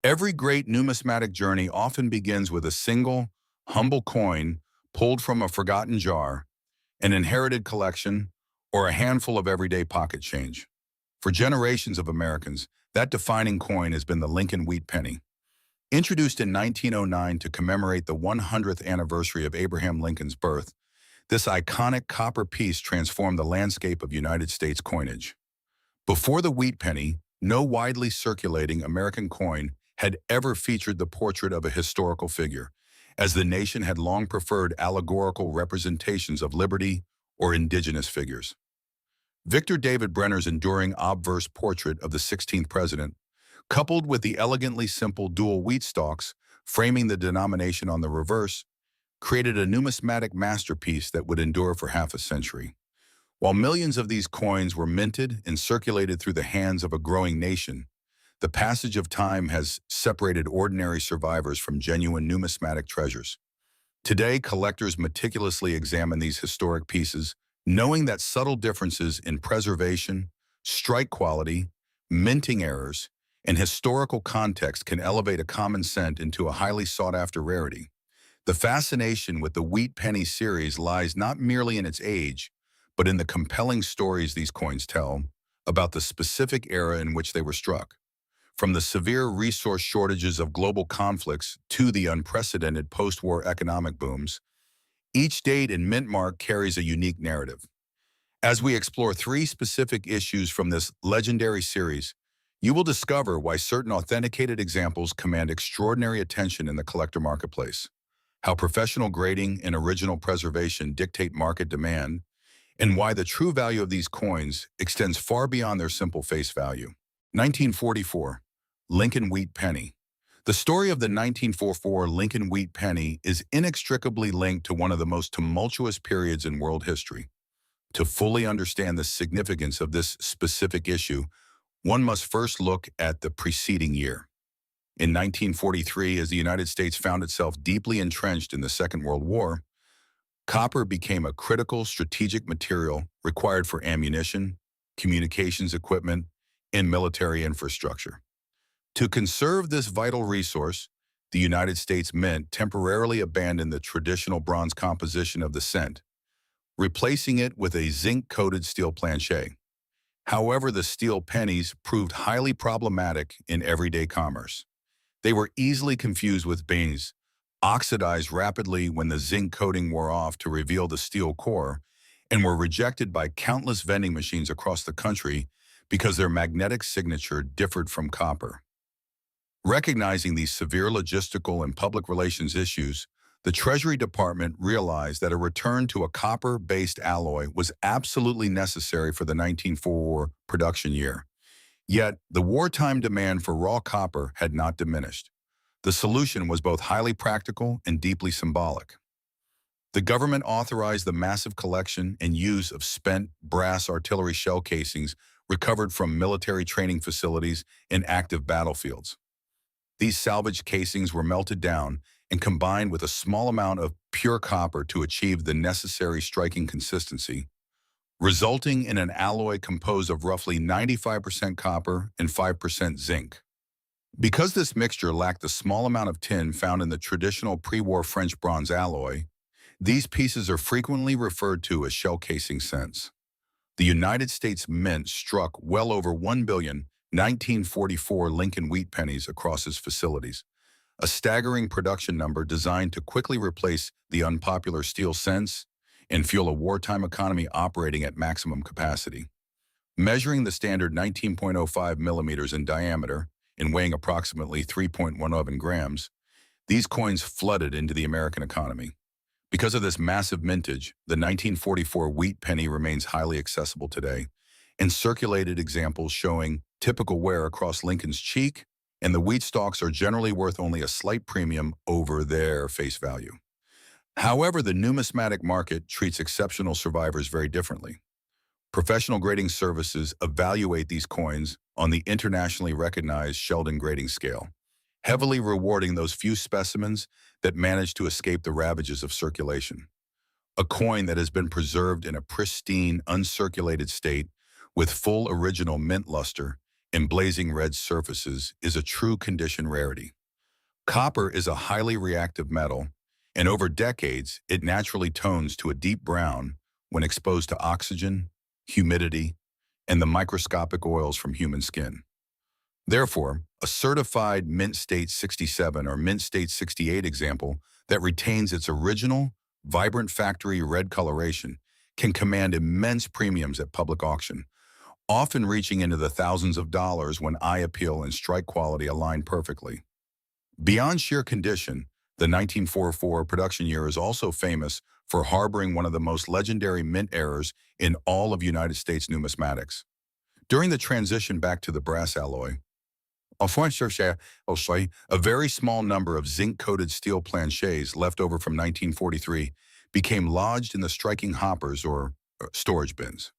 Every great numismatic journey often begins with a single, humble coin pulled from a forgotten jar, an inherited collection, or a handful of everyday pocket change. For generations of Americans, that defining coin has been the Lincoln wheat penny. Introduced in 1909 to commemorate the 100th anniversary of Abraham Lincoln's birth, this iconic copper piece transformed the landscape of United States coinage. Before the wheat penny, no widely circulating American coin had ever featured the portrait of a historical figure, as the nation had long preferred allegorical representations of liberty or indigenous figures. Victor David Brenner's enduring obverse portrait of the 16th president, coupled with the elegantly simple dual wheat stalks framing the denomination on the reverse, created a numismatic masterpiece that would endure for half a century. While millions of these coins were minted and circulated through the hands of a growing nation, the passage of time has separated ordinary survivors from genuine numismatic treasures. Today, collectors meticulously examine these historic pieces, knowing that subtle differences in preservation, strike quality, minting errors, and historical context can elevate a common cent into a highly sought-after rarity. The fascination with the Wheat Penny series lies not merely in its age, but in the compelling stories these coins tell about the specific era in which they were struck. From the severe resource shortages of global conflicts to the unprecedented post-war economic booms, each date and mint mark carries a unique narrative. As we explore three specific issues from this legendary series, you will discover why certain authenticated examples command extraordinary attention in the collector marketplace, how professional grading and original preservation dictate market demand, and why the true value of these coins extends far beyond their simple face value. 1944, Lincoln Wheat Penny. The story of the 1944 Lincoln Wheat Penny is inextricably linked to one of the most tumultuous periods in world history. To fully understand the significance of this specific issue, one must first look at the preceding year. In 1943, as the United States found itself deeply entrenched in the Second World War, copper became a critical strategic material required for ammunition, communications equipment, and military infrastructure. To conserve this vital resource, the United States Mint temporarily abandoned the traditional bronze composition of the cent, replacing it with a zinc-coated steel planchet. However, the steel pennies proved highly problematic in everyday commerce. They were easily confused with beans, oxidized rapidly when the zinc coating wore off to reveal the steel core, and were rejected by countless vending machines across the country because their magnetic signature differed from copper. Recognizing these severe logistical and public relations issues, the Treasury Department realized that a return to a copper-based alloy was absolutely necessary for the 1944 production year. Yet, the wartime demand for raw copper had not diminished. The solution was both highly practical and deeply symbolic. The government authorized the massive collection and use of spent brass artillery shell casings recovered from military training facilities and active battlefields. These salvaged casings were melted down and combined with a small amount of pure copper to achieve the necessary striking consistency, resulting in an alloy composed of roughly 95% copper and 5% zinc. Because this mixture lacked the small amount of tin found in the traditional pre-war French bronze alloy, these pieces are frequently referred to as shell casing cents. The United States Mint struck well over 1 billion 1944 Lincoln wheat pennies across its facilities, a staggering production number designed to quickly replace the unpopular steel cents and fuel a wartime economy operating at maximum capacity. Measuring the standard 19.05 millimeters in diameter and weighing approximately 3.17 grams, these coins flooded into the American economy. Because of this massive mintage, the 1944 wheat penny remains highly accessible today, and circulated examples showing typical wear across Lincoln's cheek, and the wheat stalks are generally worth only a slight premium over their face value. However, the numismatic market treats exceptional survivors very differently. Professional grading services evaluate these coins on the internationally recognized Sheldon grading scale, heavily rewarding those few specimens that manage to escape the ravages of circulation. A coin that has been preserved in a pristine, uncirculated state with full original mint luster and blazing red surfaces is a true condition rarity. Copper is a highly reactive metal, and over decades, it naturally tones to a deep brown when exposed to oxygen, humidity, and the microscopic oils from human skin. Therefore, a certified Mint State 67 or Mint State 68 example that retains its original, vibrant factory red coloration can command immense premiums at public auction, often reaching into the thousands of dollars when eye appeal and strike quality align perfectly. Beyond sheer condition, the 1944 production year is also famous for harboring one of the most legendary mint errors in all of United States numismatics. During the transition back to the brass alloy, a very small number of zinc-coated steel planchets left over from 1943 became lodged in the striking hoppers or storage bins.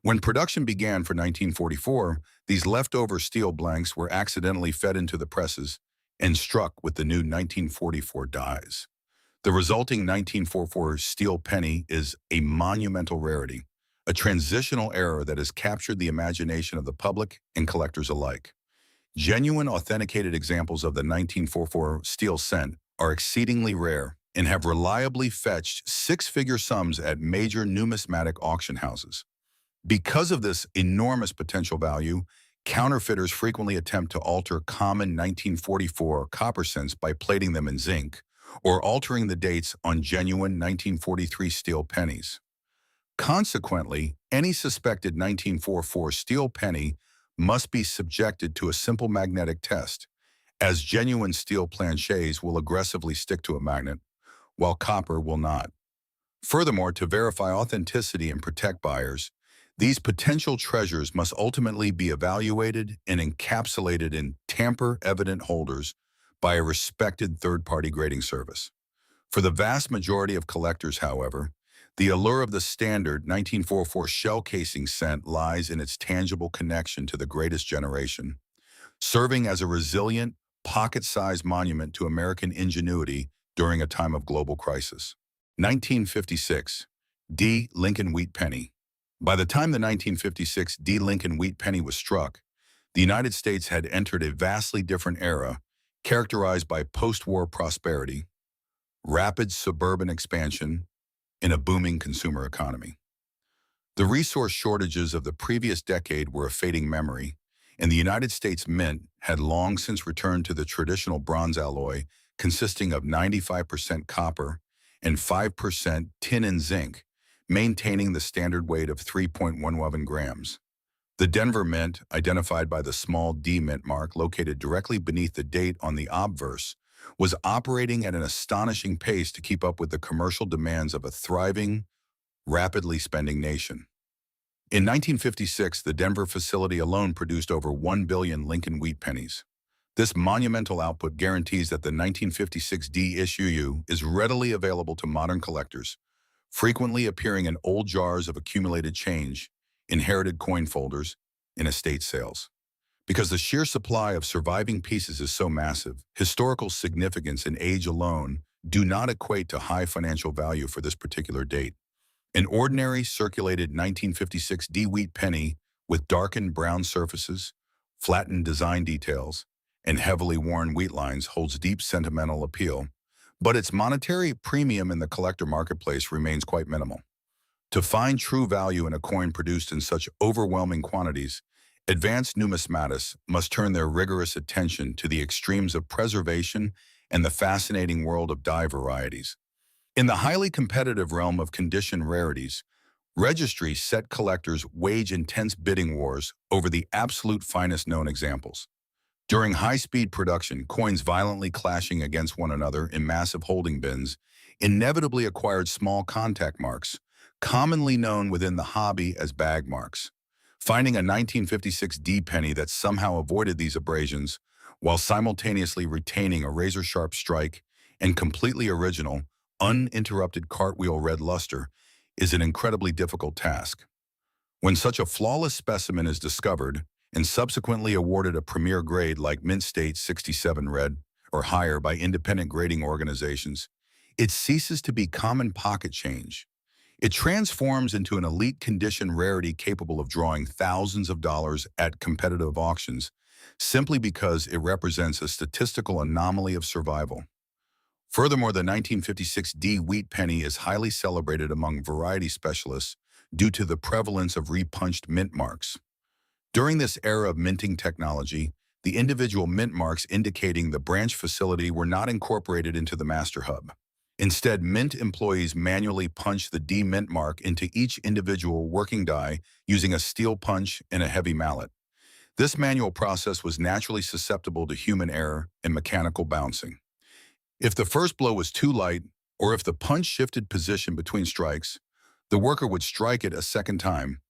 When production began for 1944, these leftover steel blanks were accidentally fed into the presses and struck with the new 1944 dies. The resulting 1944 steel penny is a monumental rarity, a transitional error that has captured the imagination of the public and collectors alike. Genuine authenticated examples of the 1944 steel cent are exceedingly rare and have reliably fetched six-figure sums at major numismatic auction houses. Because of this enormous potential value, counterfeiters frequently attempt to alter common 1944 copper cents by plating them in zinc or altering the dates on genuine 1943 steel pennies. Consequently, any suspected 1944 steel penny must be subjected to a simple magnetic test, as genuine steel planchets will aggressively stick to a magnet, while copper will not. Furthermore, to verify authenticity and protect buyers, these potential treasures must ultimately be evaluated and encapsulated in tamper-evident holders by a respected third-party grading service. For the vast majority of collectors, however, the allure of the standard 1944 shell casing cent lies in its tangible connection to the greatest generation, serving as a resilient, pocket-sized monument to American ingenuity during a time of global crisis. 1956, D. Lincoln Wheat Penny. By the time the 1956 D. Lincoln Wheat Penny was struck, the United States had entered a vastly different era characterized by post-war prosperity, rapid suburban expansion, and a booming consumer economy. The resource shortages of the previous decade were a fading memory, and the United States Mint had long since returned to the traditional bronze alloy consisting of 95% copper and 5% tin and zinc, maintaining the standard weight of 3.11 grams. The Denver Mint, identified by the small D mint mark located directly beneath the date on the obverse, was operating at an astonishing pace to keep up with the commercial demands of a thriving, rapidly spending nation. In 1956, the Denver facility alone produced over 1 billion Lincoln Wheat Pennies. This monumental output guarantees that the 1956 D issue is readily available to modern collectors, frequently appearing in old jars of accumulated change, inherited coin folders, and estate sales. Because the sheer supply of surviving pieces is so massive, historical significance and age alone do not equate to high financial value for this particular date. An ordinary circulated 1956 D wheat penny with darkened brown surfaces, flattened design details, and heavily worn wheat lines holds deep sentimental appeal, but its monetary premium in the collector marketplace remains quite minimal. To find true value in a coin produced in such overwhelming quantities, advanced numismatists must turn their rigorous attention to the extremes of preservation and the fascinating world of die varieties. In the highly competitive realm of condition rarities, registry set collectors wage intense bidding wars over the absolute finest known examples. During high-speed production, coins violently clashing against one another in massive holding bins inevitably acquired small contact marks, commonly known within the hobby as bag marks. Finding a 1956 D penny that somehow avoided these abrasions while simultaneously retaining a razor-sharp strike and completely original, uninterrupted cartwheel red luster is an incredibly difficult task. When such a flawless specimen is discovered and subsequently awarded a premier grade like Mint State 67 red or higher by independent grading organizations, it ceases to be common pocket change. It transforms into an elite condition rarity capable of drawing thousands of dollars at competitive auctions simply because it represents a statistical anomaly of survival. Furthermore, the 1956 D wheat penny is highly celebrated among variety specialists due to the prevalence of repunched mint marks. During this era of minting technology, the individual mint marks indicating the branch facility were not incorporated into the master hub. Instead, mint employees manually punched the D mint mark into each individual working die using a steel punch and a heavy mallet. This manual process was naturally susceptible to human error and mechanical bouncing. If the first blow was too light, or if the punch shifted position between strikes, the worker would strike it a second time,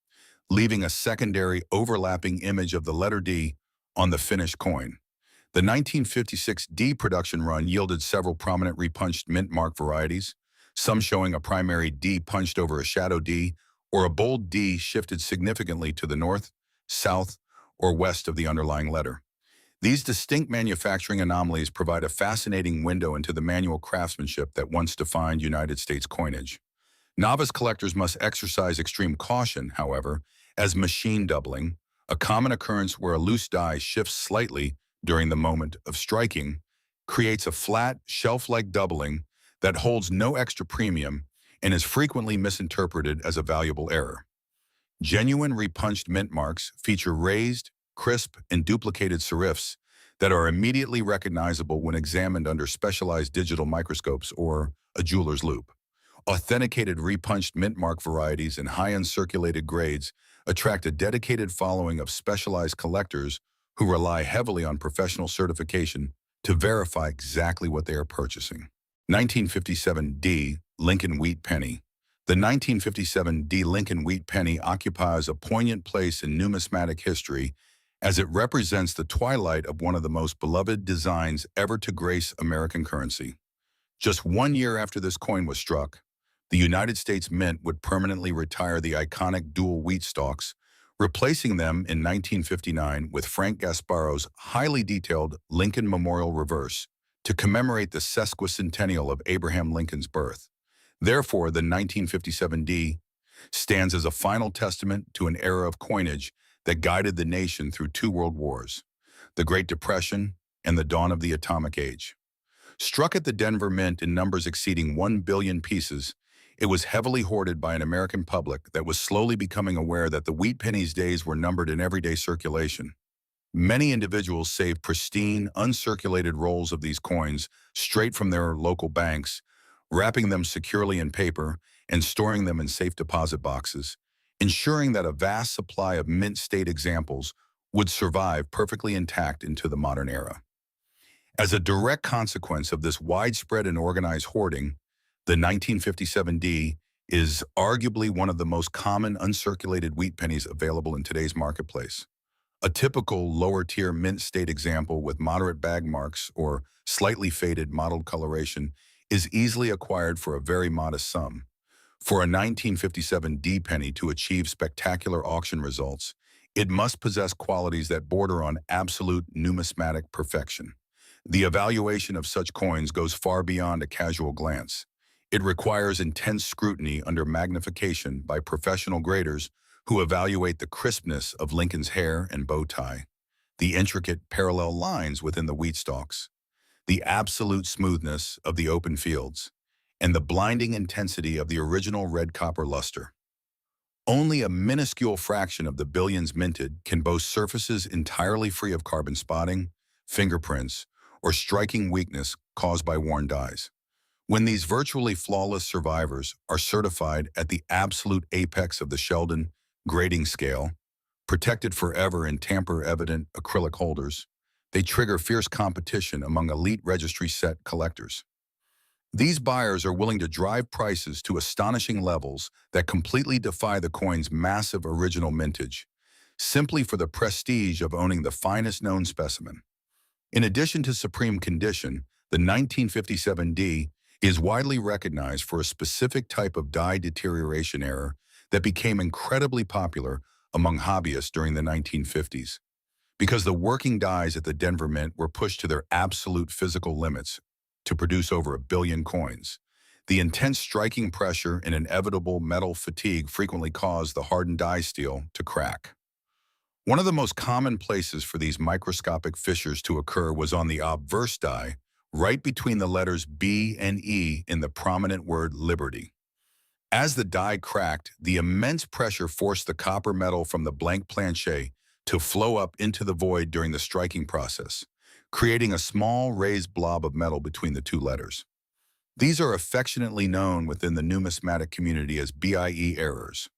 leaving a secondary overlapping image of the letter D on the finished coin. The 1956 D production run yielded several prominent repunched mint mark varieties, some showing a primary D punched over a shadow D, or a bold D shifted significantly to the north, south, or west of the underlying letter. These distinct manufacturing anomalies provide a fascinating window into the manual craftsmanship that once defined United States coinage. Novice collectors must exercise extreme caution, however, as machine doubling, a common occurrence where a loose die shifts slightly during the moment of striking, creates a flat, shelf-like doubling that holds no extra premium and is frequently misinterpreted as a valuable error. Genuine repunched mint marks feature raised, crisp, and duplicated serifs that are immediately recognizable when examined under specialized digital microscopes or a jeweler's loupe. Authenticated repunched mint mark varieties in high-end circulated grades attract a dedicated following of specialized collectors who rely heavily on professional certification to verify exactly what they are purchasing. 1957 D Lincoln Wheat Penny. The 1957 D Lincoln Wheat Penny occupies a poignant place in numismatic history as it represents the twilight of one of the most beloved designs ever to grace American currency. Just 1 year after this coin was struck, the United States Mint would permanently retire the iconic dual wheat stalks, replacing them in 1959 with Frank Gasparo's highly detailed Lincoln Memorial reverse to commemorate the sesquicentennial of Abraham Lincoln's birth. Therefore, the 1957 D stands as a final testament to an era of coinage that guided the nation through two world wars, the Great Depression and the dawn of the atomic age. Struck at the Denver Mint in numbers exceeding 1 billion pieces, it was heavily hoarded by an American public that was slowly becoming aware that the wheat penny's days were numbered in everyday circulation. Many individuals saved pristine, uncirculated rolls of these coins straight from their local banks, wrapping them securely in paper and storing them in safe deposit boxes, ensuring that a vast supply of mint state examples would survive perfectly intact into the modern era. As a direct consequence of this widespread and organized hoarding, the 1957 D is arguably one of the most common uncirculated wheat pennies available in today's marketplace. A typical lower-tier mint state example with moderate bag marks or slightly faded mottled coloration is easily acquired for a very modest sum. For a 1957 D penny to achieve spectacular auction results, it must possess qualities that border on absolute numismatic perfection. The evaluation of such coins goes far beyond a casual glance. It requires intense scrutiny under magnification by professional graders who evaluate the crispness of Lincoln's hair and bow tie, the intricate parallel lines within the wheat stalks, the absolute smoothness of the open fields, and the blinding intensity of the original red copper luster. Only a minuscule fraction of the billions minted can boast surfaces entirely free of carbon spotting, fingerprints, or striking weakness caused by worn dies. When these virtually flawless survivors are certified at the absolute apex of the Sheldon grading scale, protected forever in tamper-evident acrylic holders, they trigger fierce competition among elite registry set collectors. These buyers are willing to drive prices to astonishing levels that completely defy the coin's massive original mintage, simply for the prestige of owning the finest known specimen. In addition to supreme condition, the 1957 D is widely recognized for a specific type of die deterioration error that became incredibly popular among hobbyists during the 1950s. Because the working dies at the Denver Mint were pushed to their absolute physical limits to produce over 1 billion coins, The intense striking pressure and inevitable metal fatigue frequently cause the hardened die steel to crack. One of the most common places for these microscopic fissures to occur was on the obverse die, right between the letters B and E in the prominent word Liberty. As the die cracked, the immense pressure forced the copper metal from the blank plancher to flow up into the void during the striking process, creating a small raised blob of metal between the two letters. These are affectionately known within the numismatic community as BIE errors.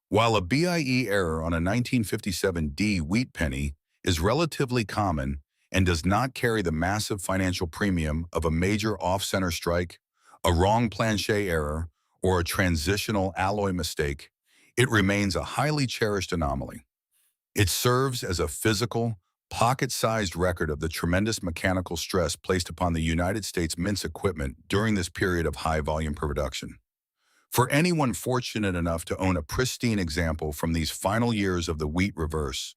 While a BIE error on a 1957D wheat penny is relatively common and does not carry the massive financial premium of a major off-center strike, a wrong plancher error, or a transitional alloy mistake, it remains a highly cherished anomaly. It serves as a physical, pocket-sized record of the tremendous mechanical stress placed upon the United States Mint's equipment during this period of high-volume production. For anyone fortunate enough to own a pristine example from these final years of the wheat reverse,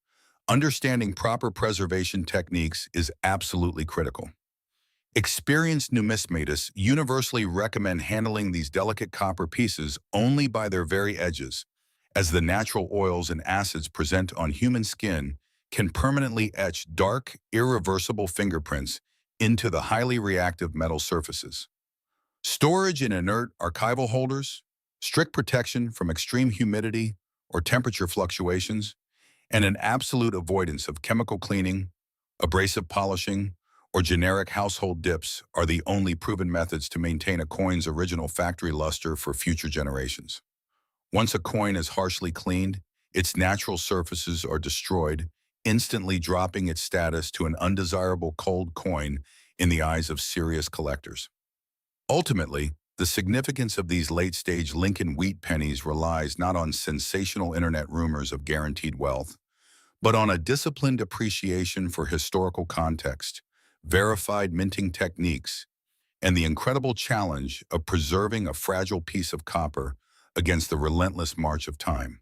understanding proper preservation techniques is absolutely critical. Experienced numismatists universally recommend handling these delicate copper pieces only by their very edges, as the natural oils and acids present on human skin can permanently etch dark, irreversible fingerprints into the highly reactive metal surfaces. Storage in inert archival holders, strict protection from extreme humidity or temperature fluctuations, and an absolute avoidance of chemical cleaning, abrasive polishing, or generic household dips are the only proven methods to maintain a coin's original factory luster for future generations. Once a coin is harshly cleaned, its natural surfaces are destroyed, instantly dropping its status to an undesirable cold coin in the eyes of serious collectors. Ultimately, the significance of these late-stage Lincoln wheat pennies relies not on sensational internet rumors of guaranteed wealth, but on a disciplined appreciation for historical context, verified minting techniques, and the incredible challenge of preserving a fragile piece of copper against the relentless march of time.